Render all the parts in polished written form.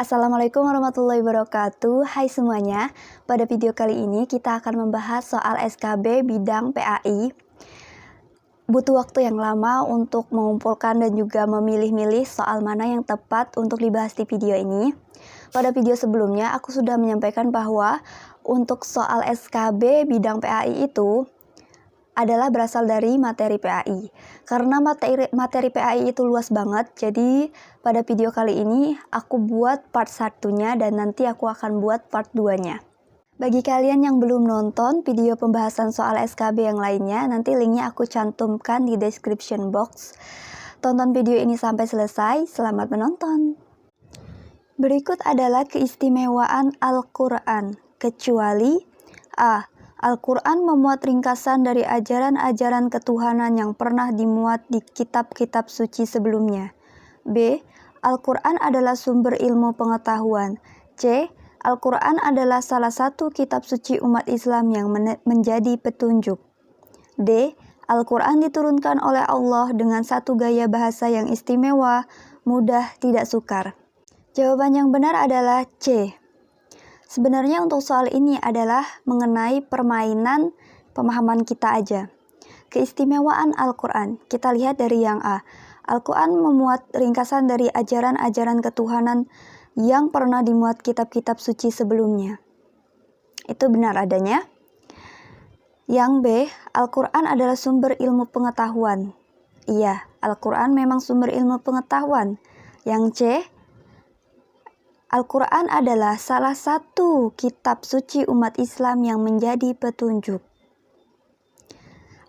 Assalamualaikum warahmatullahi wabarakatuh. Hai semuanya, pada video kali ini kita akan membahas soal SKB bidang PAI. Butuh waktu yang lama untuk mengumpulkan dan juga memilih-milih soal mana yang tepat untuk dibahas di video ini. Pada video sebelumnya aku sudah menyampaikan bahwa untuk soal SKB bidang PAI itu adalah berasal dari materi PAI. Karena materi PAI itu luas banget, jadi pada video kali ini aku buat part 1-nya dan nanti aku akan buat part 2-nya. Bagi kalian yang belum nonton video pembahasan soal SKB yang lainnya, nanti linknya aku cantumkan di description box. Tonton video ini sampai selesai, selamat menonton. Berikut adalah keistimewaan Al-Quran, kecuali A. Al-Quran memuat ringkasan dari ajaran-ajaran ketuhanan yang pernah dimuat di kitab-kitab suci sebelumnya. B. Al-Quran adalah sumber ilmu pengetahuan. C. Al-Quran adalah salah satu kitab suci umat Islam yang menjadi petunjuk. D. Al-Quran diturunkan oleh Allah dengan satu gaya bahasa yang istimewa, mudah, tidak sukar. Jawaban yang benar adalah C. Sebenarnya untuk soal ini adalah mengenai permainan pemahaman kita aja. Keistimewaan Al-Quran, kita lihat dari yang A. Al-Quran memuat ringkasan dari ajaran-ajaran ketuhanan yang pernah dimuat kitab-kitab suci sebelumnya. Itu benar adanya. Yang B, Al-Quran adalah sumber ilmu pengetahuan. Iya, Al-Quran memang sumber ilmu pengetahuan. Yang C, Al-Quran adalah salah satu kitab suci umat Islam yang menjadi petunjuk.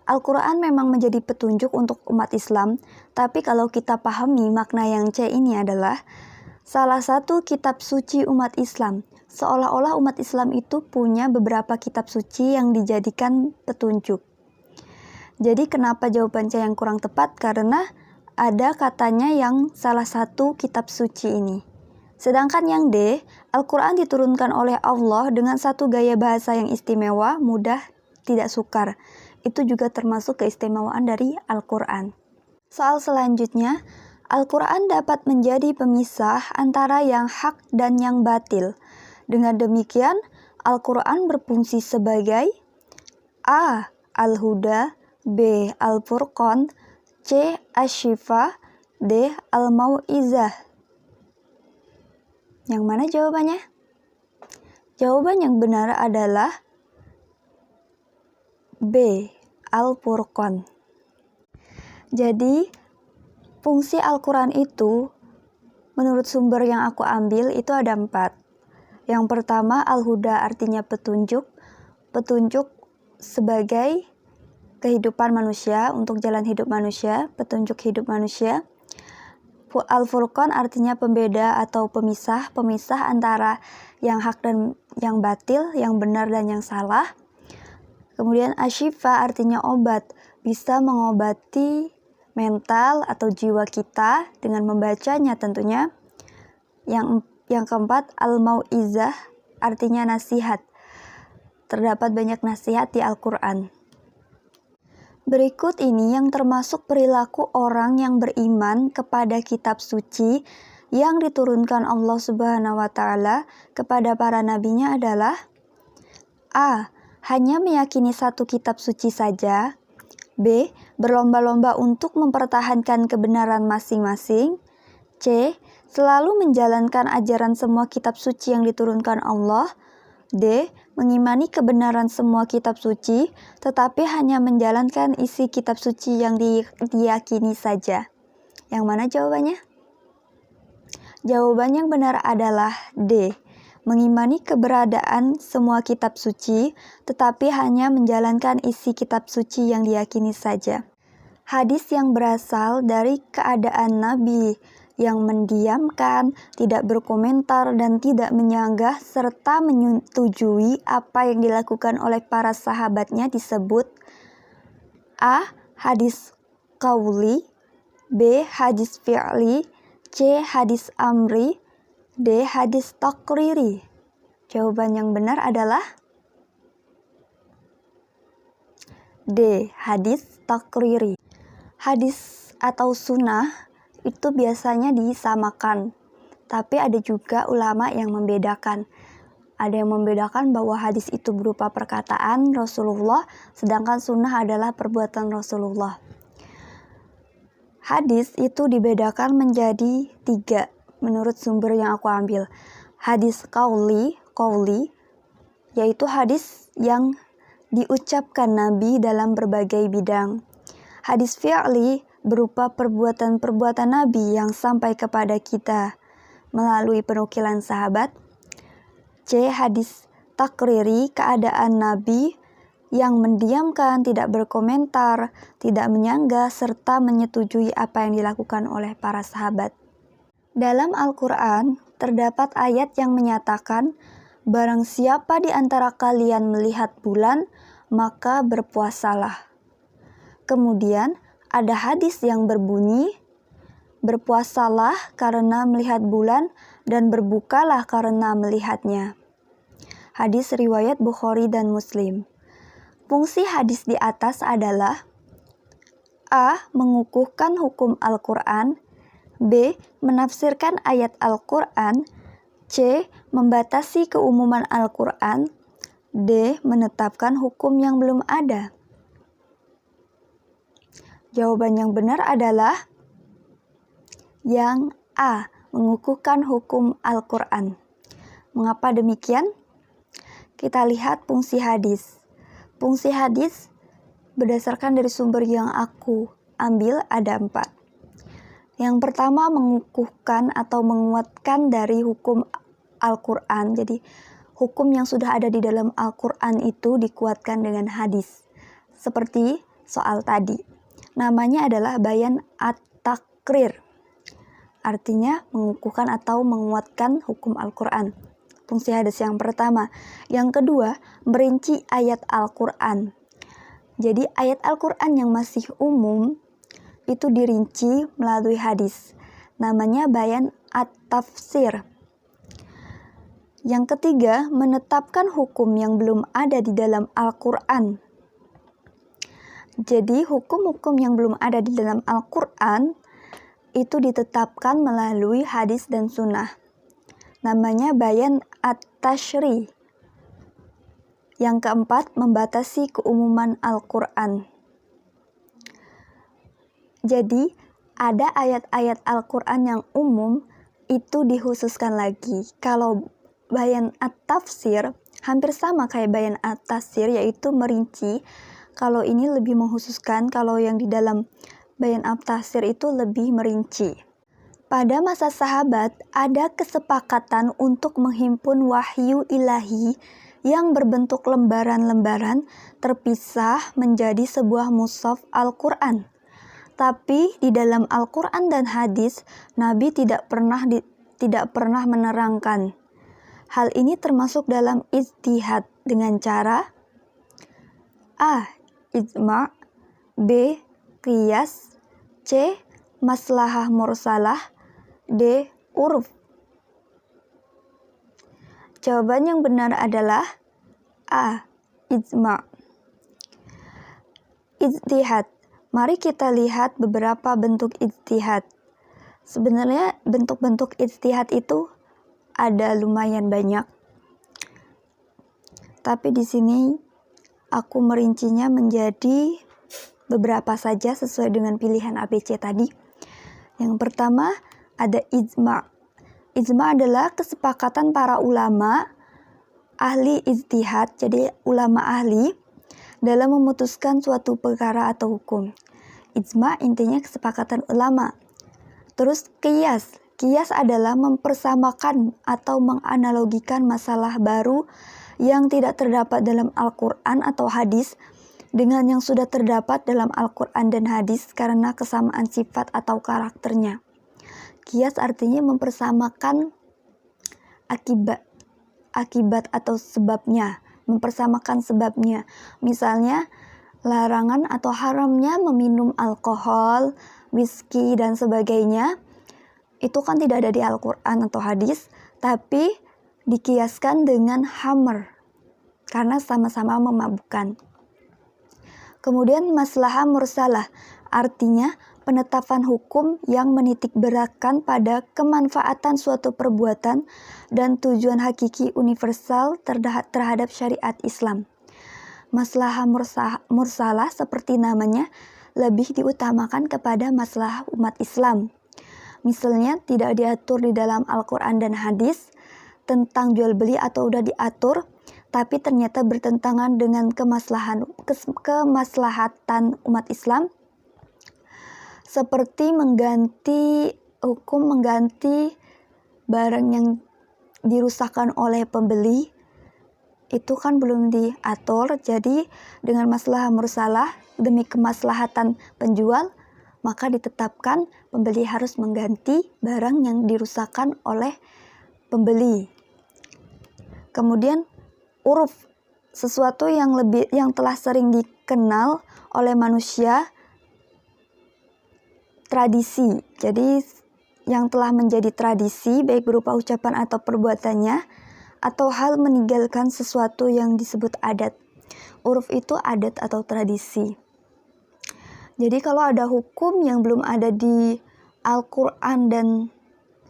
Al-Quran memang menjadi petunjuk untuk umat Islam, tapi kalau kita pahami makna yang C ini adalah salah satu kitab suci umat Islam. Seolah-olah umat Islam itu punya beberapa kitab suci yang dijadikan petunjuk. Jadi kenapa jawaban C yang kurang tepat? Karena ada katanya yang salah satu kitab suci ini. Sedangkan yang D, Al-Quran diturunkan oleh Allah dengan satu gaya bahasa yang istimewa, mudah, tidak sukar. Itu juga termasuk keistimewaan dari Al-Quran. Soal selanjutnya, Al-Quran dapat menjadi pemisah antara yang hak dan yang batil. Dengan demikian, Al-Quran berfungsi sebagai A. Al-Huda, B. Al-Furqan, C. Asy-Syifa, D. Al-Mau'izah. Yang mana jawabannya? Jawaban yang benar adalah B. Al-Furqan. Jadi, fungsi Al-Quran itu, menurut sumber yang aku ambil, itu ada 4. Yang pertama, Al-Huda artinya petunjuk. Petunjuk sebagai kehidupan manusia, untuk jalan hidup manusia, petunjuk hidup manusia. Al-Furqan artinya pembeda atau pemisah antara yang hak dan yang batil, yang benar dan yang salah. Kemudian Asy-Syifa artinya obat, bisa mengobati mental atau jiwa kita dengan membacanya tentunya. Yang keempat, Al-Mau'izah artinya nasihat. Terdapat banyak nasihat di Al-Quran. Berikut ini yang termasuk perilaku orang yang beriman kepada kitab suci yang diturunkan Allah Subhanahu wa Ta'ala kepada para nabinya adalah A. Hanya meyakini satu kitab suci saja. B. Berlomba-lomba untuk mempertahankan kebenaran masing-masing. C. Selalu menjalankan ajaran semua kitab suci yang diturunkan Allah. D. Mengimani kebenaran semua kitab suci, tetapi hanya menjalankan isi kitab suci yang diyakini saja. Yang mana jawabannya? Jawaban yang benar adalah D. Mengimani keberadaan semua kitab suci, tetapi hanya menjalankan isi kitab suci yang diyakini saja. Hadis yang berasal dari keadaan Nabi yang mendiamkan, tidak berkomentar, dan tidak menyanggah, serta menyetujui apa yang dilakukan oleh para sahabatnya disebut A. Hadis qauli, B. Hadis fi'li, C. Hadis amri, D. Hadis takriri. Jawaban yang benar adalah D. Hadis takriri. Hadis atau sunnah itu biasanya disamakan Tapi ada juga ulama yang membedakan. Ada yang membedakan bahwa hadis itu berupa perkataan Rasulullah, sedangkan sunnah adalah perbuatan Rasulullah. Hadis itu dibedakan menjadi 3 menurut sumber yang aku ambil. Hadis qauli, yaitu hadis yang diucapkan Nabi dalam berbagai bidang. Hadis fi'li berupa perbuatan-perbuatan Nabi yang sampai kepada kita melalui penukilan sahabat. C. Hadis takriri, keadaan Nabi yang mendiamkan, tidak berkomentar, tidak menyanggah, serta menyetujui apa yang dilakukan oleh para sahabat. Dalam Al-Quran, terdapat ayat yang menyatakan, barang siapa di antara kalian melihat bulan, maka berpuasalah. Kemudian, ada hadis yang berbunyi, berpuasalah karena melihat bulan dan berbukalah karena melihatnya. Hadis riwayat Bukhari dan Muslim. Fungsi hadis di atas adalah A. Mengukuhkan hukum Al-Quran, B. Menafsirkan ayat Al-Quran, C. Membatasi keumuman Al-Quran, D. Menetapkan hukum yang belum ada. Jawaban yang benar adalah yang A. Mengukuhkan hukum Al-Quran. Mengapa demikian? Kita lihat fungsi hadis. Fungsi hadis berdasarkan dari sumber yang aku ambil ada 4. Yang pertama, mengukuhkan atau menguatkan dari hukum Al-Quran. Jadi hukum yang sudah ada di dalam Al-Quran itu dikuatkan dengan hadis. Seperti soal tadi. Namanya adalah bayan at-takrir. Artinya mengukuhkan atau menguatkan hukum Al-Quran. Fungsi hadis yang pertama. Yang kedua, merinci ayat Al-Quran. Jadi ayat Al-Quran yang masih umum itu dirinci melalui hadis. Namanya bayan at-tafsir. Yang ketiga, menetapkan hukum yang belum ada di dalam Al-Quran. Jadi hukum-hukum yang belum ada di dalam Al-Quran itu ditetapkan melalui hadis dan sunnah. Namanya bayan at-tashri. Yang keempat, membatasi keumuman Al-Quran. Jadi, ada ayat-ayat Al-Quran yang umum itu dikhususkan lagi. Kalau bayan at-tafsir, hampir sama kayak bayan at-tafsir, yaitu merinci. Kalau ini lebih menghususkan, kalau yang di dalam bayan at-tafsir itu lebih merinci. Pada masa sahabat, ada kesepakatan untuk menghimpun wahyu ilahi yang berbentuk lembaran-lembaran terpisah menjadi sebuah mushaf Al-Quran. Tapi di dalam Al-Quran dan hadis, Nabi tidak pernah menerangkan. Hal ini termasuk dalam ijtihad dengan cara A. Ijma', B. Qiyas, C. Maslahah mursalah, D. Urf. Jawaban yang benar adalah A. Ijma'. Ijtihad. Mari kita lihat beberapa bentuk ijtihad. Sebenarnya bentuk-bentuk ijtihad itu ada lumayan banyak. Tapi di sini aku merincinya menjadi beberapa saja sesuai dengan pilihan ABC tadi. Yang pertama ada ijma'. Ijma' adalah kesepakatan para ulama ahli ijtihad, jadi ulama ahli dalam memutuskan suatu perkara atau hukum. Ijma' intinya kesepakatan ulama. Terus qiyas. Qiyas adalah mempersamakan atau menganalogikan masalah baru yang tidak terdapat dalam Al-Quran atau hadis dengan yang sudah terdapat dalam Al-Quran dan hadis karena kesamaan sifat atau karakternya. Qiyas artinya mempersamakan akibat atau sebabnya, mempersamakan sebabnya. Misalnya, larangan atau haramnya meminum alkohol, whisky, dan sebagainya, itu kan tidak ada di Al-Quran atau hadis, tapi dikiaskan dengan khamr, karena sama-sama memabukkan. Kemudian maslahah mursalah, artinya penetapan hukum yang menitik beratkan pada kemanfaatan suatu perbuatan dan tujuan hakiki universal terhadap syariat Islam. Maslahah mursalah seperti namanya lebih diutamakan kepada maslahah umat Islam. Misalnya tidak diatur di dalam Al-Quran dan hadis tentang jual beli atau udah diatur, tapi ternyata bertentangan dengan kemaslahatan umat Islam, seperti mengganti barang yang dirusakkan oleh pembeli, itu kan belum diatur. Jadi dengan maslahah mursalah demi kemaslahatan penjual, maka ditetapkan pembeli harus mengganti barang yang dirusakkan oleh pembeli. Kemudian uruf, sesuatu yang telah sering dikenal oleh manusia, tradisi. Jadi yang telah menjadi tradisi baik berupa ucapan atau perbuatannya, atau hal meninggalkan sesuatu yang disebut adat. Uruf itu adat atau tradisi. Jadi kalau ada hukum yang belum ada di Al-Quran dan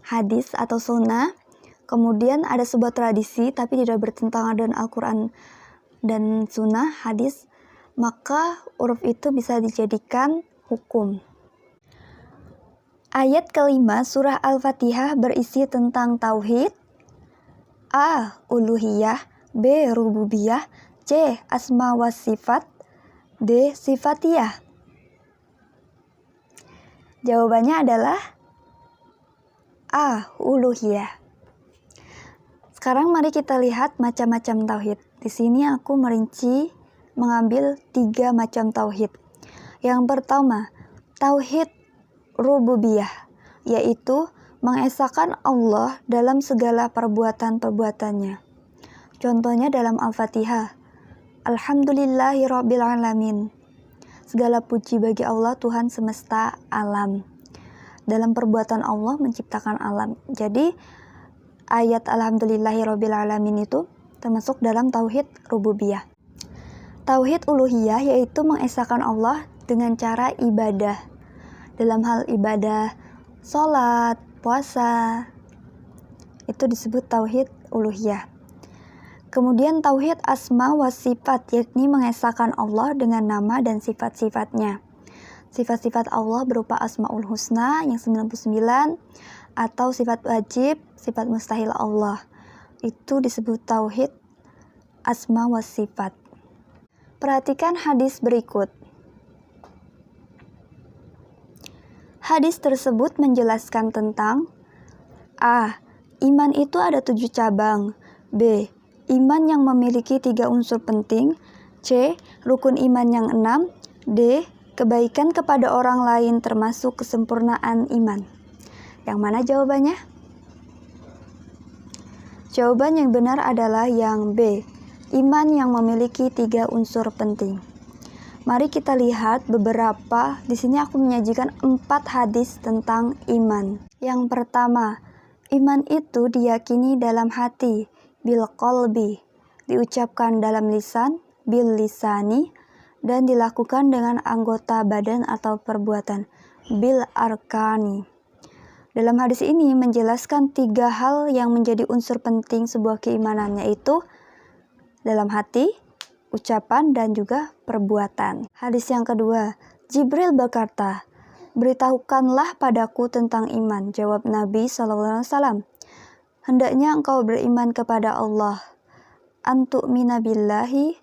hadis atau sunnah, kemudian ada sebuah tradisi tapi tidak bertentangan dengan Al-Quran dan sunnah, hadis, maka uruf itu bisa dijadikan hukum. Ayat kelima surah Al-Fatihah berisi tentang tauhid, A. Uluhiyah, B. Rububiyah, C. Asma wa sifat, D. Sifatiyah. Jawabannya adalah A. Uluhiyah. Sekarang mari kita lihat macam-macam tauhid. Di sini aku merinci mengambil 3 macam tauhid. Yang pertama, tauhid rububiyah, yaitu mengesahkan Allah dalam segala perbuatan-perbuatannya. Contohnya dalam Al-Fatihah, Alhamdulillahirrabbilalamin. Segala puji bagi Allah, Tuhan semesta alam. Dalam perbuatan Allah menciptakan alam. Jadi ayat Alhamdulillahirrabbilalamin itu termasuk dalam tauhid rububiyah. Tauhid uluhiyah yaitu mengesahkan Allah dengan cara ibadah. Dalam hal ibadah, sholat, puasa, itu disebut tauhid uluhiyah. Kemudian tauhid asma wa sifat, yakni mengesahkan Allah dengan nama dan sifat-sifatnya. Sifat-sifat Allah berupa asmaul husna yang 99, atau sifat wajib, sifat mustahil Allah. Itu disebut tauhid asma wa sifat. Perhatikan hadis berikut. Hadis tersebut menjelaskan tentang A. Iman itu ada 7 cabang. B. Iman yang memiliki 3 unsur penting. C. Rukun iman yang 6. D. Kebaikan kepada orang lain termasuk kesempurnaan iman. Yang mana jawabannya? Jawaban yang benar adalah yang B. Iman yang memiliki 3 unsur penting. Mari kita lihat beberapa. Di sini aku menyajikan 4 hadis tentang iman. Yang pertama, iman itu diyakini dalam hati, bil qalbi, diucapkan dalam lisan, bil lisani, dan dilakukan dengan anggota badan atau perbuatan, bil arkani. Dalam hadis ini menjelaskan 3 hal yang menjadi unsur penting sebuah keimanan, yaitu dalam hati, ucapan, dan juga perbuatan. Hadis yang kedua, Jibril berkata, "Beritahukanlah padaku tentang iman." Jawab Nabi SAW, "Hendaknya engkau beriman kepada Allah, antu'mina billahi,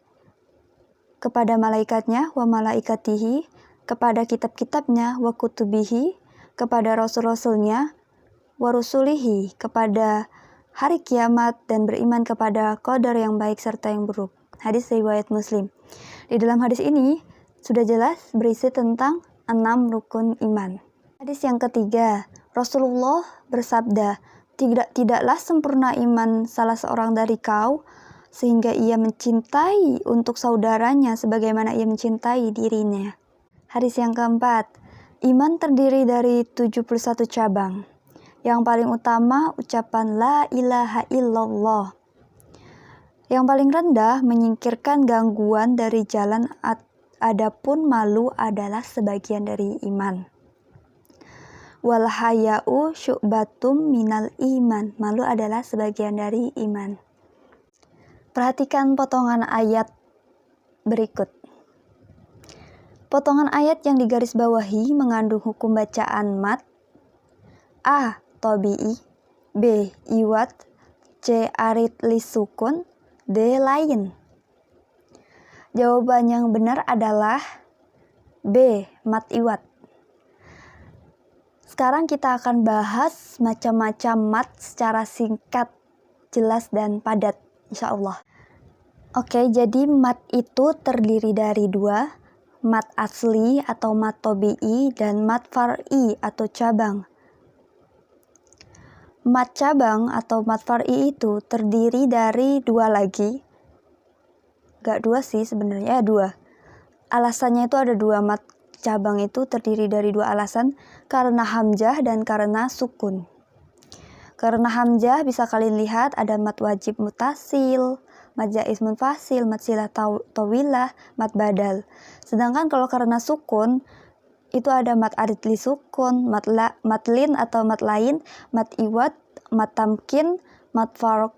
kepada malaikatnya, wa malaikatihi, kepada kitab-kitabnya, wa kutubihi, kepada rasul-rasulnya, wa rusulihi, kepada hari kiamat, dan beriman kepada qadar yang baik serta yang buruk." Hadis riwayat Muslim. Di dalam hadis ini sudah jelas berisi tentang 6 rukun iman. Hadis yang ketiga, Rasulullah bersabda, "Tidaklah sempurna iman salah seorang dari kau sehingga ia mencintai untuk saudaranya sebagaimana ia mencintai dirinya." Hadis yang keempat, iman terdiri dari 71 cabang. Yang paling utama ucapan la ilaha illallah. Yang paling rendah menyingkirkan gangguan dari jalan, adapun malu adalah sebagian dari iman. Wal haya'u syu'batum minal iman. Malu adalah sebagian dari iman. Perhatikan potongan ayat berikut. Potongan ayat yang digarisbawahi mengandung hukum bacaan mat. A. Tobi'i, B. Iwat, C. Arid lisukun, D. Lain. Jawaban yang benar adalah B. Mat iwat. Sekarang kita akan bahas macam-macam mat secara singkat, jelas, dan padat, insya Allah. Oke, jadi mat itu terdiri dari dua, mat asli atau mat tobi'i dan mat far'i atau cabang. Mat cabang atau mat far'i itu terdiri dari dua lagi. Gak dua sih sebenarnya, dua. Alasannya itu ada dua. Mat cabang itu terdiri dari dua alasan, karena hamzah dan karena sukun. Karena hamzah bisa kalian lihat ada mat wajib mutasil, mat jaiz munfasil, mat silah tawilah, mat badal. Sedangkan kalau karena sukun itu ada mat arid li sukun, mat lin atau mat lain, mat iwat, mat tamkin, mat farq,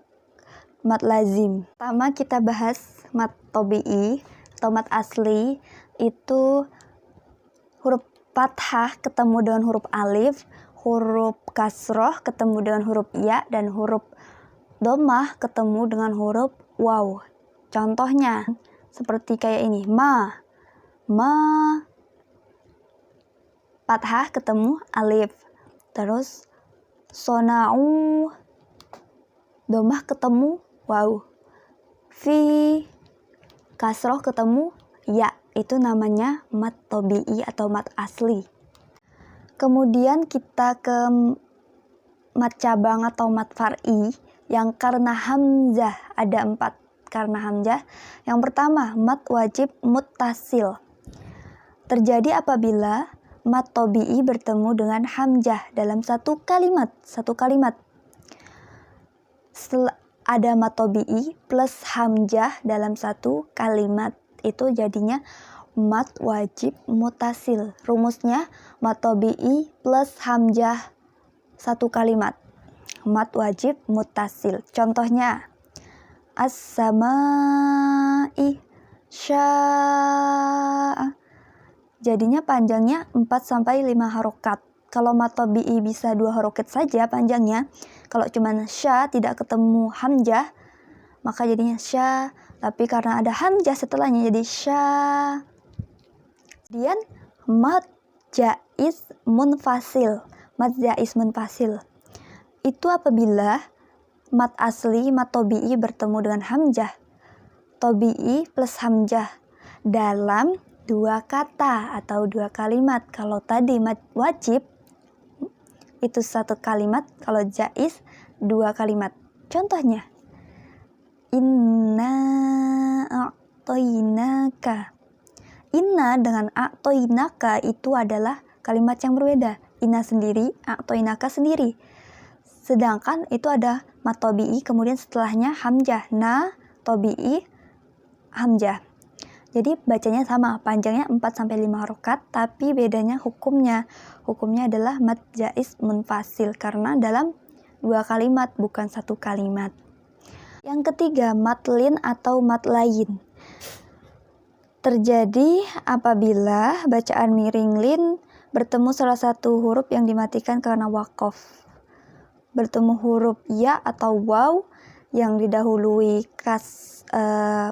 mat lazim. Pertama kita bahas mat tobi'i atau mat asli. Itu huruf fathah ketemu dengan huruf alif, huruf kasroh ketemu dengan huruf ya, dan huruf dhammah ketemu dengan huruf waw. Contohnya seperti kayak ini, ma fathah ketemu alif, terus sona'u dhammah ketemu waw, fi kasroh ketemu ya. Itu namanya mat tobi'i atau mat asli. Kemudian kita ke mat cabang atau mat far'i yang karena hamzah, ada 4 karena hamzah. Yang pertama, mat wajib muttasil. Terjadi apabila mat tobi'i bertemu dengan hamzah dalam satu kalimat. Ada mat tobi'i plus hamzah dalam satu kalimat. Itu jadinya mat wajib mutasil. Rumusnya mat tobi'i plus hamzah satu kalimat, mat wajib mutasil. Contohnya as-sama'i sya'a, jadinya panjangnya 4-5 harokat. Kalau mat tobi'i bisa 2 harokat saja panjangnya. Kalau cuman sya tidak ketemu hamzah maka jadinya sya, tapi karena ada hamzah setelahnya jadi sya. Kemudian mat jaiz munfasil. Mat jaiz munfasil itu apabila mat asli, mat tobi'i bertemu dengan hamzah, tobi'i plus hamzah dalam 2 kata atau 2 kalimat. Kalau tadi mat wajib itu 1 kalimat, kalau jaiz 2 kalimat. Contohnya inna a'toinaka. Inna dengan a'toinaka itu adalah kalimat yang berbeda. Inna sendiri, a'toinaka sendiri. Sedangkan itu ada mat tobi'i, kemudian setelahnya hamzah. Na, tobi'i, hamzah. Jadi bacanya sama, panjangnya 4-5 harokat, tapi bedanya hukumnya. Hukumnya adalah mat jaiz munfasil karena dalam 2 kalimat, bukan 1 kalimat. Yang ketiga, mat lin atau mat lain. Terjadi apabila bacaan miring lin bertemu salah satu huruf yang dimatikan karena waqaf. Bertemu huruf ya atau waw yang didahului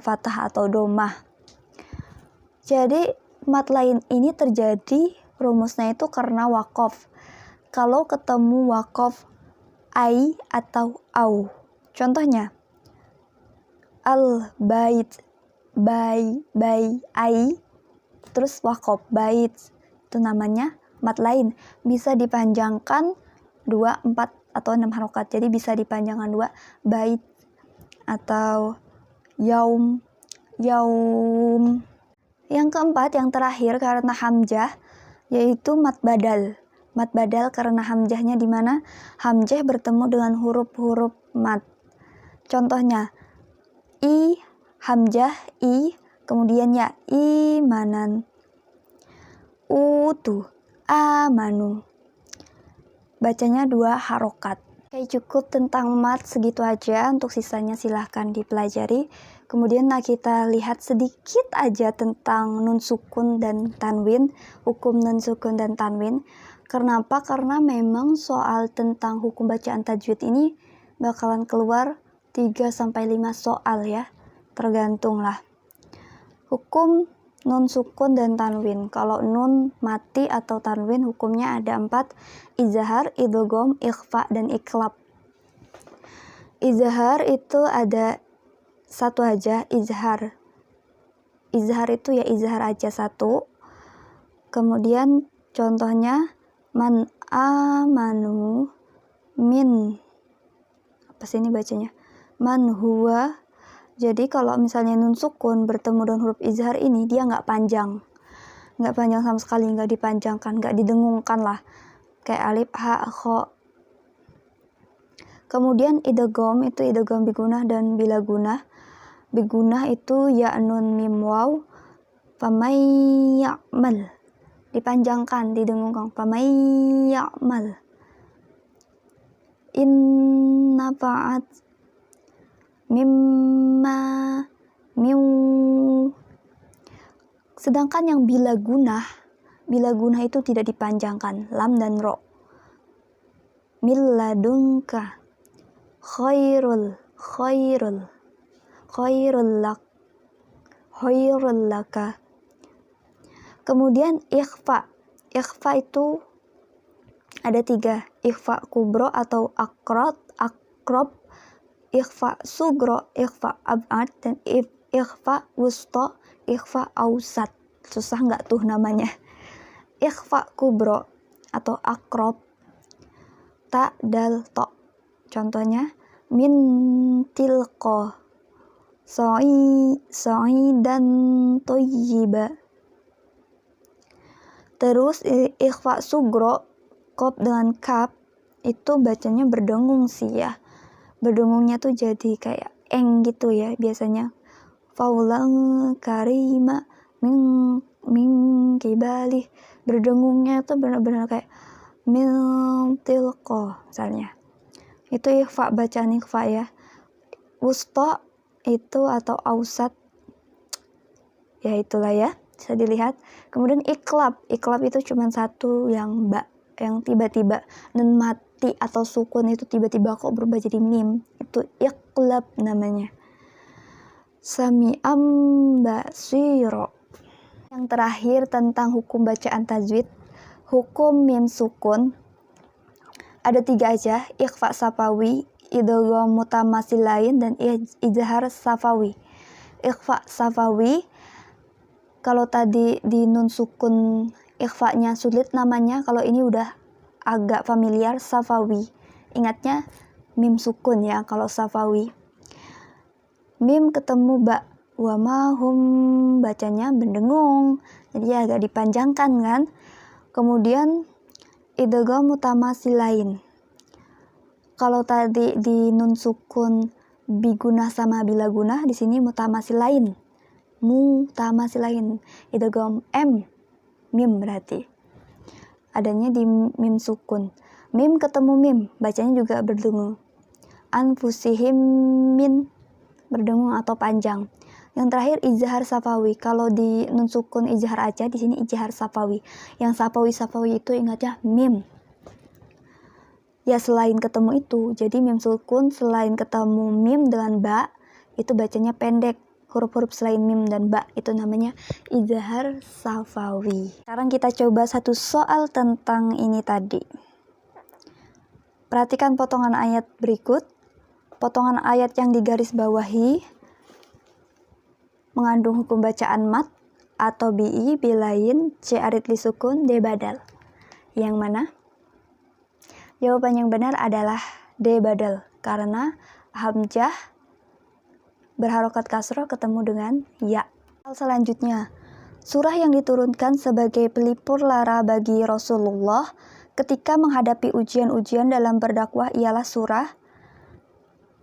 fathah atau dhammah. Jadi mat lain ini terjadi rumusnya itu karena waqaf. Kalau ketemu waqaf ai atau au. Contohnya al bait, bai ai, terus waqaf bait, itu namanya mat lain. Bisa dipanjangkan 2, 4 atau 6 harokat. Jadi bisa dipanjangkan 2, bait atau yaum. Yang keempat, yang terakhir karena hamzah, yaitu mat badal. Mat badal karena hamzahnya di mana hamzah bertemu dengan huruf-huruf mat. Contohnya i, hamzah i, kemudian ya imanan, utu amanu. bacanya 2 harokat. Oke, cukup tentang mat segitu aja, untuk sisanya silahkan dipelajari. Kemudian kita lihat sedikit aja tentang nun sukun dan tanwin, hukum nun sukun dan tanwin. Kenapa? Karena memang soal tentang hukum bacaan tajwid ini bakalan keluar 3-5 soal ya, tergantung lah. Hukum nun sukun dan tanwin. Kalau nun mati atau tanwin hukumnya ada 4, izhar, idgham, ikhfa, dan iklab. Izhar itu ada satu aja, izhar. Izhar itu ya izhar aja satu. Kemudian contohnya man amanu min, apa sih ini bacanya? Man huwa. Jadi kalau misalnya nun sukun bertemu dengan huruf izhar ini, dia nggak panjang sama sekali, nggak dipanjangkan, nggak didengungkan lah, kayak alif, ha, kho. Kemudian idgham itu idgham bigunah dan bila gunah. Bigunah itu ya nun mim waw, famay ya'mal, dipanjangkan, didengungkan, famay ya'mal. Inna fa'at mimma miu. Sedangkan yang bila gunah itu tidak dipanjangkan, lam dan ro. Milladunka khairul laka. Kemudian ikhfa itu ada 3, ikhfa kubro atau akrob, ikhfa sugro, ikhfa ab'ad, dan ikhfa wusto, ikhfa ausat. Susah nggak tuh namanya? Ikhfa kubro atau akrob, ta, dal, to. Contohnya min tilqo dan toyiba. Terus ikhfa sugro, kop dengan kap, itu bacanya berdengung sih ya. Berdengungnya tuh jadi kayak eng gitu ya biasanya. Faulang karima min kibali. Berdengungnya tuh benar-benar kayak min tilqo misalnya. Itu ikhfa, bacaan ikhfa ya. Wusto itu atau ausat, ya itulah ya, bisa dilihat. Kemudian iklab itu cuma satu, yang tiba-tiba nun mati atau sukun itu tiba-tiba kok berubah jadi mim, itu iklab namanya. Sami'am basiro. Yang terakhir tentang hukum bacaan tajwid, hukum mim sukun ada 3 aja, ikhfa safawi, idgham mutamatsilain, dan izhar safawi. Ikhfa safawi, kalau tadi di nun sukun ikhfanya sulit namanya, kalau ini udah agak familiar, safawi. Ingatnya mim sukun ya kalau safawi. Mim ketemu ba, wa mahum, bacanya berdengung, jadi agak dipanjangkan kan. Kemudian idgham mutamatsilain. Kalau tadi di nun sukun bigunah sama bila gunah, di sini mutamatsilain. Idgham mim berarti. Adanya di mim sukun. Mim ketemu mim, bacanya juga berdengung. Anfusihim min, berdengung atau panjang. Yang terakhir izhar safawi. Kalau di nun sukun izhar aja, di sini izhar safawi. Yang safawi itu ingatnya mim. Ya selain ketemu itu, jadi mim sukun selain ketemu mim dengan ba, itu bacanya pendek. Huruf-huruf selain mim dan ba itu namanya izhar safawi. Sekarang kita coba satu soal tentang ini tadi. Perhatikan potongan ayat berikut. Potongan ayat yang digaris bawahi mengandung hukum bacaan mat atau bi, bilain, c arid li sukun, d badal. Yang mana? Jawaban yang benar adalah D badal, karena hamzah berharokat kasroh ketemu dengan ya. Selanjutnya, surah yang diturunkan sebagai pelipur lara bagi Rasulullah ketika menghadapi ujian-ujian dalam berdakwah ialah surah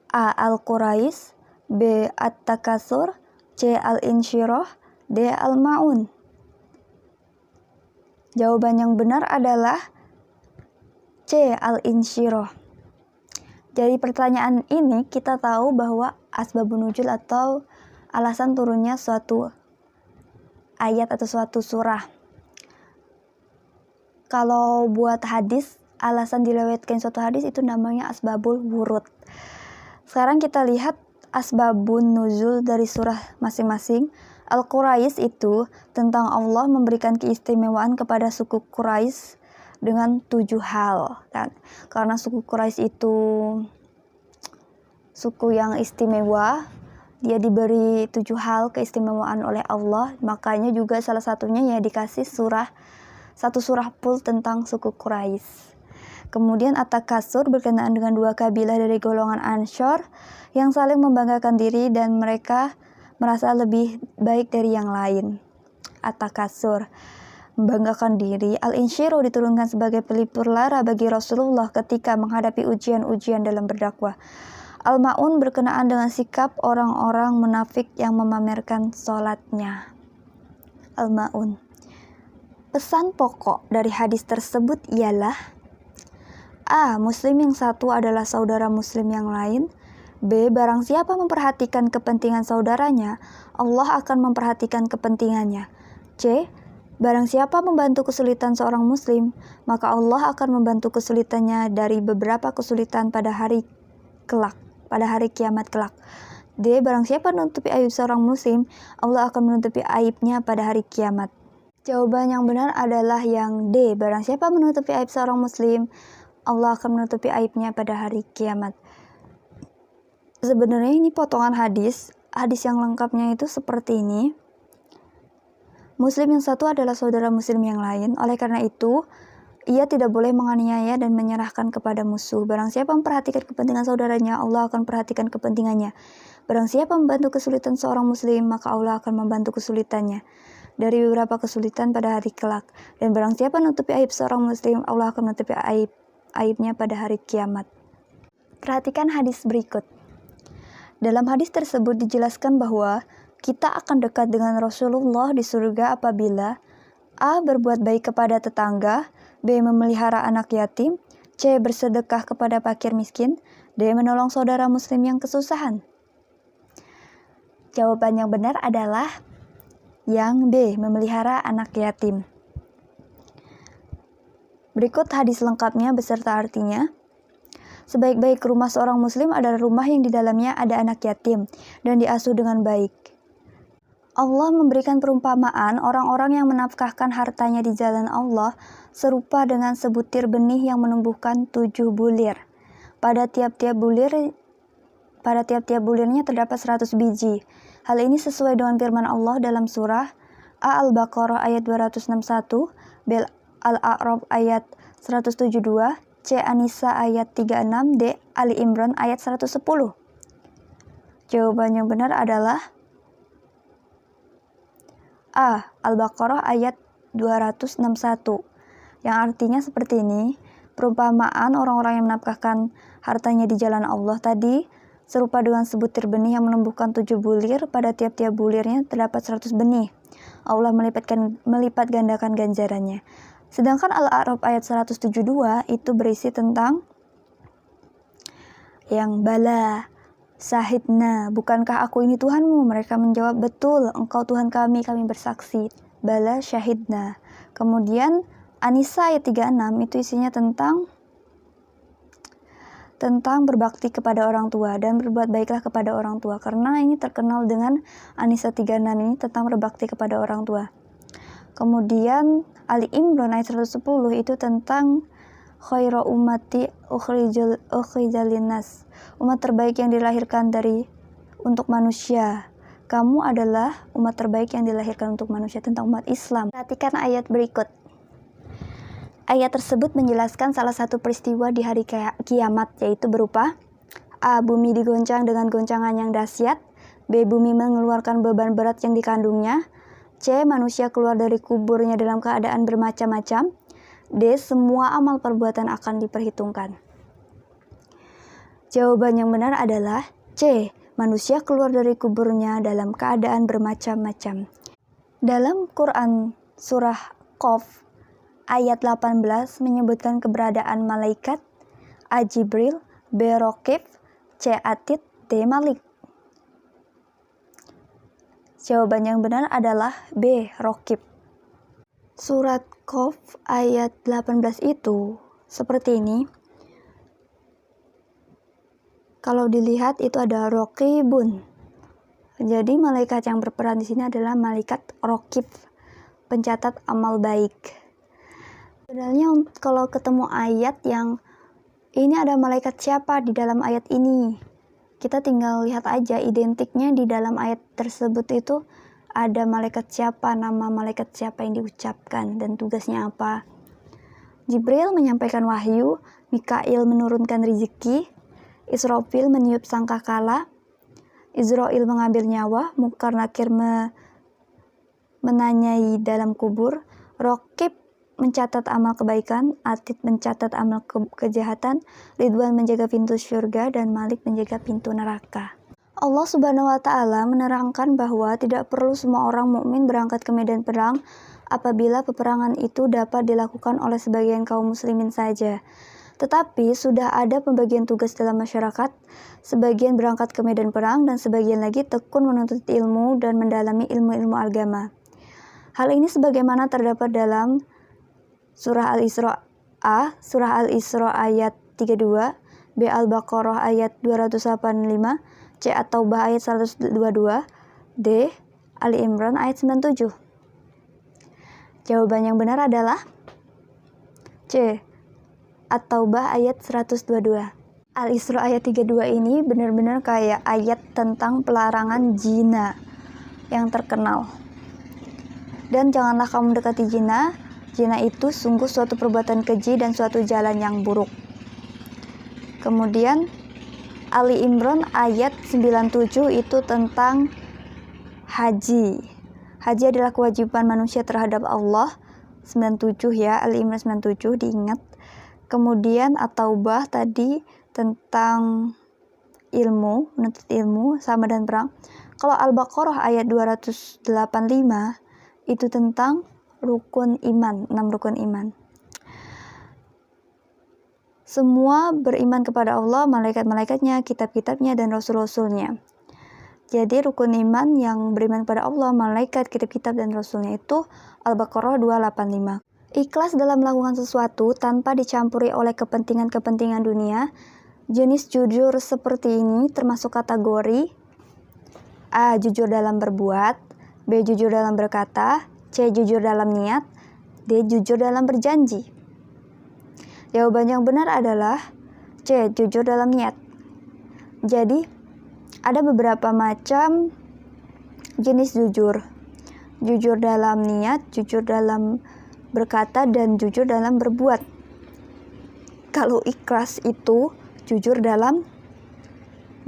A. Al-Quraish, B. At-Takasur, C. Al-Insyirah, D. Al-Ma'un. Jawaban yang benar adalah C. Al-insyirah. Dari pertanyaan ini kita tahu bahwa asbabun nuzul atau alasan turunnya suatu ayat atau suatu surah. Kalau buat hadis, alasan dilewatkan suatu hadis itu namanya asbabul wurud. Sekarang kita lihat asbabun nuzul dari surah masing-masing. Al-Quraisy itu tentang Allah memberikan keistimewaan kepada suku Quraisy dengan 7 hal kan. Karena suku Quraisy itu suku yang istimewa, dia diberi 7 hal keistimewaan oleh Allah, makanya juga salah satunya ya dikasih satu surah full tentang suku Quraisy. Kemudian At-Takasur berkenaan dengan 2 kabilah dari golongan Ansyar yang saling membanggakan diri dan mereka merasa lebih baik dari yang lain. At-Takasur membanggakan diri. Al-Insyiru diturunkan sebagai pelipur lara bagi Rasulullah ketika menghadapi ujian-ujian dalam berdakwah. Al-Ma'un berkenaan dengan sikap orang-orang munafik yang memamerkan sholatnya. Al-Ma'un. Pesan pokok dari hadis tersebut ialah A. Muslim yang satu adalah saudara muslim yang lain. B. Barang siapa memperhatikan kepentingan saudaranya, Allah akan memperhatikan kepentingannya. C. Barang siapa membantu kesulitan seorang muslim, maka Allah akan membantu kesulitannya dari beberapa kesulitan pada hari kiamat kelak. D. Barang siapa menutupi aib seorang muslim, Allah akan menutupi aibnya pada hari kiamat. Jawaban yang benar adalah yang D. Barang siapa menutupi aib seorang muslim, Allah akan menutupi aibnya pada hari kiamat. Sebenarnya ini potongan hadis yang lengkapnya itu seperti ini. Muslim yang satu adalah saudara muslim yang lain. Oleh karena itu, ia tidak boleh menganiaya dan menyerahkan kepada musuh. Barang siapa memperhatikan kepentingan saudaranya, Allah akan perhatikan kepentingannya. Barang siapa membantu kesulitan seorang muslim, maka Allah akan membantu kesulitannya dari beberapa kesulitan pada hari kelak. Dan barang siapa menutupi aib seorang muslim, Allah akan menutupi aibnya pada hari kiamat. Perhatikan hadis berikut. Dalam hadis tersebut dijelaskan bahwa kita akan dekat dengan Rasulullah di surga apabila A. Berbuat baik kepada tetangga, B. Memelihara anak yatim, C. Bersedekah kepada fakir miskin, D. Menolong saudara muslim yang kesusahan. Jawaban yang benar adalah yang B. Memelihara anak yatim. Berikut hadis lengkapnya beserta artinya. Sebaik-baik rumah seorang muslim adalah rumah yang di dalamnya ada anak yatim dan diasuh dengan baik. Allah memberikan perumpamaan orang-orang yang menafkahkan hartanya di jalan Allah serupa dengan sebutir benih yang menumbuhkan 7 bulir. Pada tiap-tiap bulirnya terdapat 100 biji. Hal ini sesuai dengan firman Allah dalam surah A. Al-Baqarah ayat 261, B. Al-A'raf ayat 172, C. An-Nisa ayat 36, D. Ali Imran ayat 110. Jawaban yang benar adalah A. Al-Baqarah ayat 261, yang artinya seperti ini. Perumpamaan orang-orang yang menafkahkan hartanya di jalan Allah tadi serupa dengan sebutir benih yang menumbuhkan 7 bulir. Pada tiap-tiap bulirnya terdapat 100 benih. Allah melipat gandakan ganjarannya. Sedangkan Al-A'raf ayat 172 itu berisi tentang yang bala, syahidna, bukankah aku ini Tuhanmu? Mereka menjawab, betul, engkau Tuhan kami bersaksi. Bala, syahidna. Kemudian An-Nisa ayat 36 itu isinya tentang berbakti kepada orang tua dan berbuat baiklah kepada orang tua. Karena ini terkenal dengan An-Nisa 36 ini tentang berbakti kepada orang tua. Kemudian Ali Imran ayat 110 itu tentang khairu ummati ukhrijalinas, umat terbaik yang dilahirkan untuk manusia. Kamu adalah umat terbaik yang dilahirkan untuk manusia, tentang umat Islam. Perhatikan ayat berikut. Ayat tersebut menjelaskan salah satu peristiwa di hari kiamat, yaitu berupa A. Bumi digoncang dengan goncangan yang dahsyat, B. Bumi mengeluarkan beban berat yang dikandungnya, C. Manusia keluar dari kuburnya dalam keadaan bermacam-macam, D. Semua amal perbuatan akan diperhitungkan. Jawaban yang benar adalah C. Manusia keluar dari kuburnya dalam keadaan bermacam-macam. Dalam Quran surah Qaf ayat 18 menyebutkan keberadaan malaikat, A. Jibril, B. Raqib, C. Atid, D. Malik. Jawaban yang benar adalah B. Raqib. Surat Qaf ayat 18 itu seperti ini. Kalau dilihat itu ada Raqibun. Jadi malaikat yang berperan di sini adalah malaikat Raqib, pencatat amal baik. Sebenarnya kalau ketemu ayat yang ini ada malaikat siapa di dalam ayat ini, kita tinggal lihat aja identiknya di dalam ayat tersebut itu ada malaikat siapa, nama malaikat siapa yang diucapkan, dan tugasnya apa. Jibril menyampaikan wahyu, Mikail menurunkan rizki, Israfil meniup sangkakala, Israil mengambil nyawa, Munkar Nakir menanyai dalam kubur, Raqib mencatat amal kebaikan, Atid mencatat amal kejahatan, Ridwan menjaga pintu surga, dan Malik menjaga pintu neraka. Allah Subhanahu wa Ta'ala menerangkan bahwa tidak perlu semua orang mukmin berangkat ke medan perang apabila peperangan itu dapat dilakukan oleh sebagian kaum muslimin saja. Tetapi sudah ada pembagian tugas dalam masyarakat, sebagian berangkat ke medan perang dan sebagian lagi tekun menuntut ilmu dan mendalami ilmu-ilmu agama. Hal ini sebagaimana terdapat dalam Surah Al-Isra A, Surah Al-Isra ayat 32, B. Al-Baqarah ayat 285, C. At-Taubah ayat 122, D. Ali Imran ayat 97. Jawaban yang benar adalah C. At-Taubah ayat 122. Al-Isra ayat 32 ini benar-benar kayak ayat tentang pelarangan zina yang terkenal. Dan janganlah kamu mendekati zina. Zina itu sungguh suatu perbuatan keji dan suatu jalan yang buruk. Kemudian Ali Imran ayat 97 itu tentang haji. Haji adalah kewajiban manusia terhadap Allah. 97 ya, Ali Imran 97 diingat. Kemudian At-Taubah tadi tentang ilmu, menuntut ilmu, sama dan perang. Kalau Al-Baqarah ayat 285 itu tentang rukun iman, 6 rukun iman. Semua beriman kepada Allah, malaikat-malaikatnya, kitab-kitabnya, dan rasul-rasulnya. Jadi rukun iman yang beriman kepada Allah, malaikat, kitab-kitab, dan rasulnya itu Al-Baqarah 285. Ikhlas dalam melakukan sesuatu tanpa dicampuri oleh kepentingan-kepentingan dunia. Jenis jujur seperti ini termasuk kategori A. Jujur dalam berbuat, B. Jujur dalam berkata, C. Jujur dalam niat, D. Jujur dalam berjanji. Jawaban yang benar adalah C. Jujur dalam niat. Jadi, ada beberapa macam jenis jujur. Jujur dalam niat, jujur dalam berkata, dan jujur dalam berbuat. Kalau ikhlas itu jujur dalam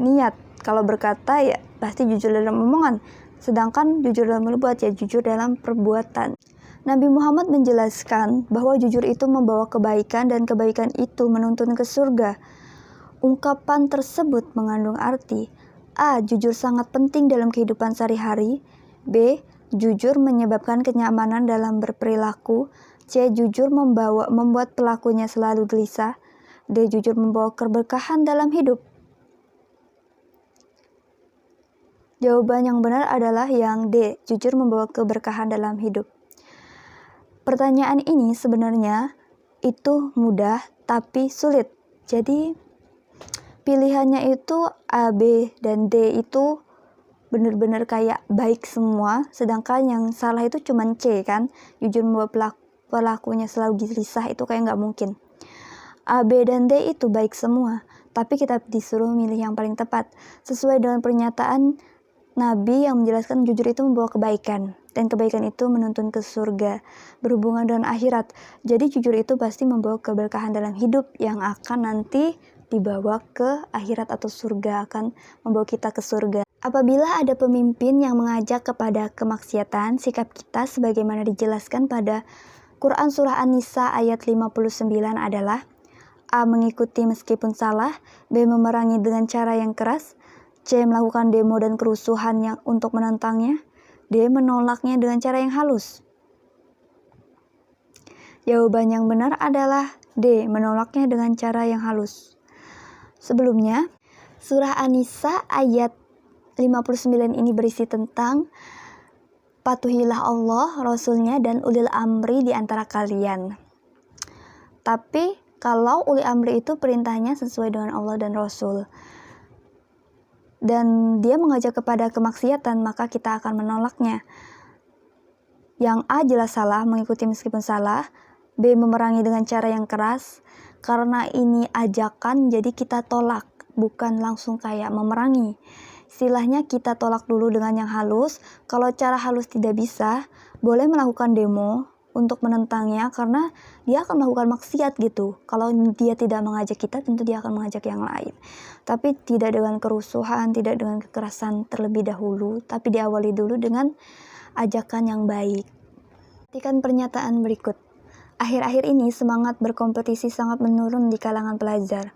niat. Kalau berkata ya pasti jujur dalam omongan. Sedangkan jujur dalam berbuat ya jujur dalam perbuatan. Nabi Muhammad menjelaskan bahwa jujur itu membawa kebaikan dan kebaikan itu menuntun ke surga. Ungkapan tersebut mengandung arti A. Jujur sangat penting dalam kehidupan sehari-hari, B. Jujur menyebabkan kenyamanan dalam berperilaku, C. Jujur membuat pelakunya selalu gelisah, D. Jujur membawa keberkahan dalam hidup. Jawaban yang benar adalah yang D. Jujur membawa keberkahan dalam hidup. Pertanyaan ini sebenarnya itu mudah tapi sulit. Jadi pilihannya itu A, B, dan D itu benar-benar kayak baik semua. Sedangkan yang salah itu cuma C kan. Jujur membawa pelakunya selalu gelisah itu kayak nggak mungkin. A, B, dan D itu baik semua. Tapi kita disuruh milih yang paling tepat. Sesuai dengan pernyataan Nabi yang menjelaskan jujur itu membawa kebaikan. Dan kebaikan itu menuntun ke surga, berhubungan dengan akhirat. Jadi jujur itu pasti membawa keberkahan dalam hidup yang akan nanti dibawa ke akhirat atau surga, akan membawa kita ke surga. Apabila ada pemimpin yang mengajak kepada kemaksiatan, sikap kita sebagaimana dijelaskan pada Quran Surah An-Nisa ayat 59 adalah A. Mengikuti meskipun salah, B. Memerangi dengan cara yang keras, C. Melakukan demo dan kerusuhan yang untuk menentangnya, D. Menolaknya dengan cara yang halus. Jawaban yang benar adalah D. Menolaknya dengan cara yang halus. Sebelumnya, surah An-Nisa ayat 59 ini berisi tentang patuhilah Allah, Rasulnya, dan ulil amri di antara kalian. Tapi kalau ulil amri itu perintahnya sesuai dengan Allah dan Rasul, dan dia mengajak kepada kemaksiatan, maka kita akan menolaknya. Yang A jelas salah, mengikuti meskipun salah. B memerangi dengan cara yang keras. Karena ini ajakan, jadi kita tolak, bukan langsung kayak memerangi. Istilahnya kita tolak dulu dengan yang halus. Kalau cara halus tidak bisa, boleh melakukan demo untuk menentangnya, karena dia akan melakukan maksiat gitu. Kalau dia tidak mengajak kita, tentu dia akan mengajak yang lain. Tapi tidak dengan kerusuhan, tidak dengan kekerasan terlebih dahulu, tapi diawali dulu dengan ajakan yang baik. Perhatikan pernyataan berikut. Akhir-akhir ini semangat berkompetisi sangat menurun di kalangan pelajar.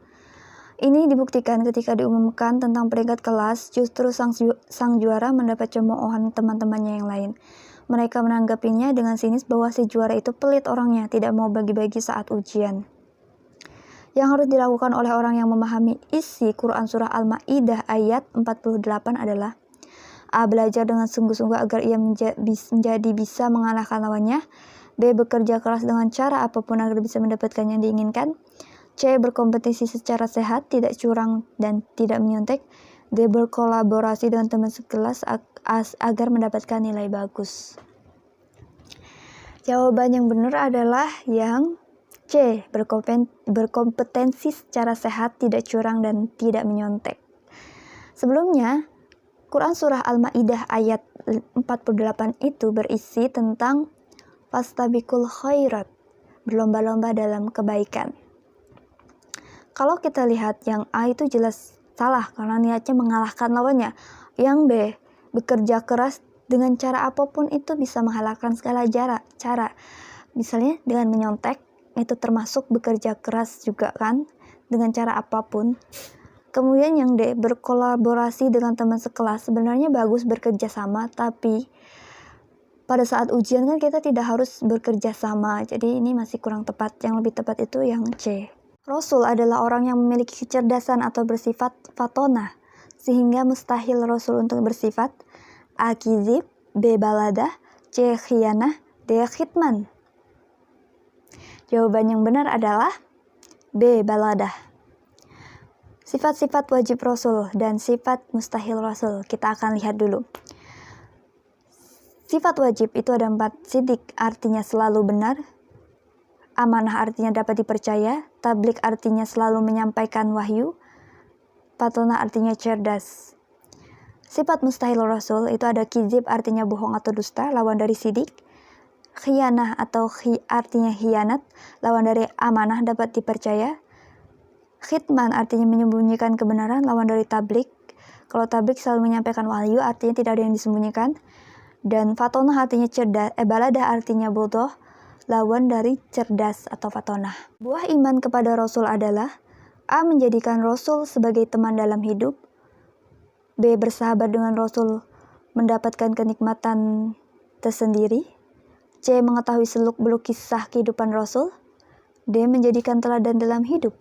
Ini dibuktikan ketika diumumkan tentang peringkat kelas, justru sang juara mendapat cemoohan teman-temannya yang lain. Mereka menanggapinya dengan sinis bahwa si juara itu pelit orangnya, tidak mau bagi-bagi saat ujian. Yang harus dilakukan oleh orang yang memahami isi Quran Surah Al-Ma'idah ayat 48 adalah A. Belajar dengan sungguh-sungguh agar ia menjadi bisa mengalahkan lawannya. B. Bekerja keras dengan cara apapun agar bisa mendapatkan yang diinginkan. C. Berkompetisi secara sehat, tidak curang dan tidak menyontek. D. Berkolaborasi dengan teman sekelas agar mendapatkan nilai bagus. Jawaban yang benar adalah yang C. Berkompetensi secara sehat, tidak curang dan tidak menyontek. Sebelumnya, Quran Surah Al-Ma'idah ayat 48 itu berisi tentang fastabiqul khairat, berlomba-lomba dalam kebaikan. Kalau kita lihat yang A itu jelas salah karena niatnya mengalahkan lawannya. Yang B, bekerja keras dengan cara apapun itu bisa mengalahkan segala cara. Misalnya dengan menyontek, itu termasuk bekerja keras juga kan, dengan cara apapun. Kemudian yang D, berkolaborasi dengan teman sekelas. Sebenarnya bagus bekerja sama, tapi pada saat ujian kan kita tidak harus bekerja sama. Jadi ini masih kurang tepat. Yang lebih tepat itu yang C. Rasul adalah orang yang memiliki kecerdasan atau bersifat fatonah, sehingga mustahil Rasul untuk bersifat A. Kizib, B. Baladah, C. Khianah, D. Khitman. Jawaban yang benar adalah B. Baladah. Sifat-sifat wajib Rasul dan sifat mustahil Rasul. Kita akan lihat dulu. Sifat wajib itu ada 4. Sidik artinya selalu benar. Amanah artinya dapat dipercaya. Tablik artinya selalu menyampaikan wahyu. Fatonah artinya cerdas. Sifat mustahil Rasul itu ada kizib artinya bohong atau dusta, lawan dari sidik. Khianah atau artinya khianat, lawan dari amanah dapat dipercaya. Khitman artinya menyembunyikan kebenaran, lawan dari tablik. Kalau tablik selalu menyampaikan wahyu, artinya tidak ada yang disembunyikan. Dan fatonah artinya cerdas, baladah artinya bodoh, lawan dari cerdas atau fatonah. Buah iman kepada Rasul adalah A. Menjadikan Rasul sebagai teman dalam hidup. B. Bersahabat dengan Rasul, mendapatkan kenikmatan tersendiri. C. Mengetahui seluk-beluk kisah kehidupan Rasul. D. Menjadikan teladan dalam hidup.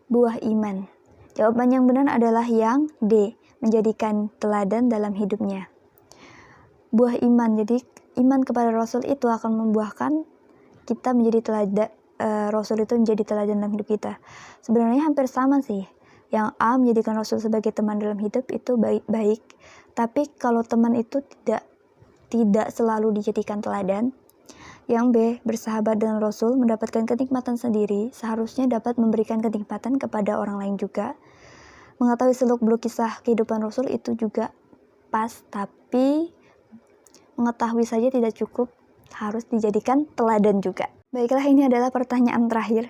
Buah iman. Jawaban yang benar adalah yang D. Menjadikan teladan dalam hidupnya. Buah iman. Jadi iman kepada Rasul itu akan membuahkan kita menjadi teladan. Rasul itu menjadi teladan dalam hidup kita. Sebenarnya hampir sama sih. Yang A. Menjadikan Rasul sebagai teman dalam hidup itu baik-baik. Tapi kalau teman itu tidak selalu dijadikan teladan. Yang B. Bersahabat dengan Rasul, mendapatkan kenikmatan sendiri, seharusnya dapat memberikan kenikmatan kepada orang lain juga. Mengetahui seluk-beluk kisah kehidupan Rasul itu juga pas, tapi mengetahui saja tidak cukup, harus dijadikan teladan juga. Baiklah, ini adalah pertanyaan terakhir.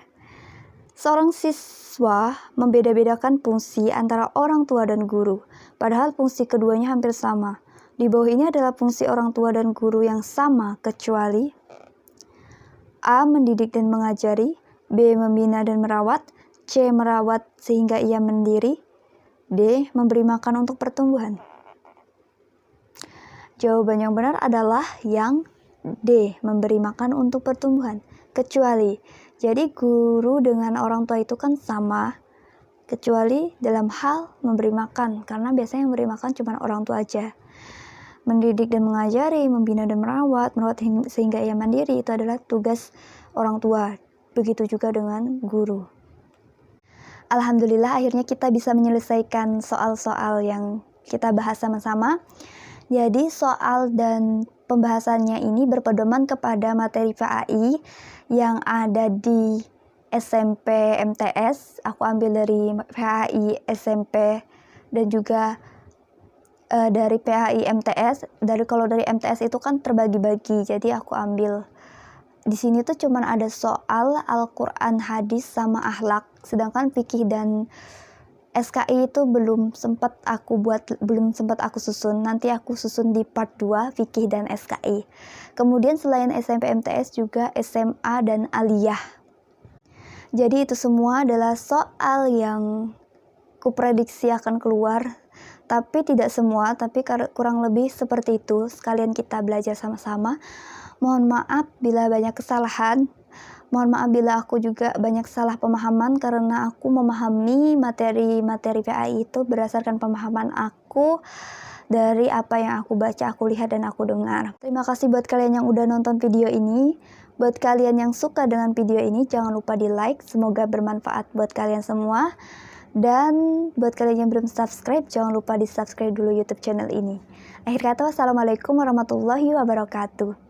Seorang siswa membeda-bedakan fungsi antara orang tua dan guru, padahal fungsi keduanya hampir sama. Di bawah ini adalah fungsi orang tua dan guru yang sama, kecuali A. Mendidik dan mengajari. B. Membina dan merawat. C. Merawat sehingga ia mandiri. D. Memberi makan untuk pertumbuhan. Jawaban yang benar adalah yang D. Memberi makan untuk pertumbuhan. Kecuali. Jadi guru dengan orang tua itu kan sama, kecuali dalam hal memberi makan, karena biasanya yang memberi makan cuma orang tua aja. Mendidik dan mengajari, membina dan merawat sehingga ia mandiri, itu adalah tugas orang tua. Begitu juga dengan guru. Alhamdulillah akhirnya kita bisa menyelesaikan soal-soal yang kita bahas sama-sama. Jadi soal dan pembahasannya ini berpedoman kepada materi PAI yang ada di SMP MTS. Aku ambil dari PAI SMP dan juga dari PAI MTS. Kalau dari MTS itu kan terbagi-bagi, jadi aku ambil di sini tuh cuman ada soal Al-Quran, hadis, sama akhlak. Sedangkan fikih dan SKI itu belum sempat aku susun. Nanti aku susun di part 2 fikih dan SKI. Kemudian selain SMP MTS juga SMA dan aliyah. Jadi itu semua adalah soal yang kuprediksi akan keluar. Tapi tidak semua, tapi kurang lebih seperti itu. Sekalian kita belajar sama-sama. Mohon maaf bila banyak kesalahan. Mohon maaf bila aku juga banyak salah pemahaman, karena aku memahami materi PAI itu berdasarkan pemahaman aku dari apa yang aku baca, aku lihat, dan aku dengar. Terima kasih buat kalian yang udah nonton video ini. Buat kalian yang suka dengan video ini, jangan lupa di like. Semoga bermanfaat buat kalian semua. Dan buat kalian yang belum subscribe, jangan lupa di subscribe dulu YouTube channel ini. Akhir kata, wassalamualaikum warahmatullahi wabarakatuh.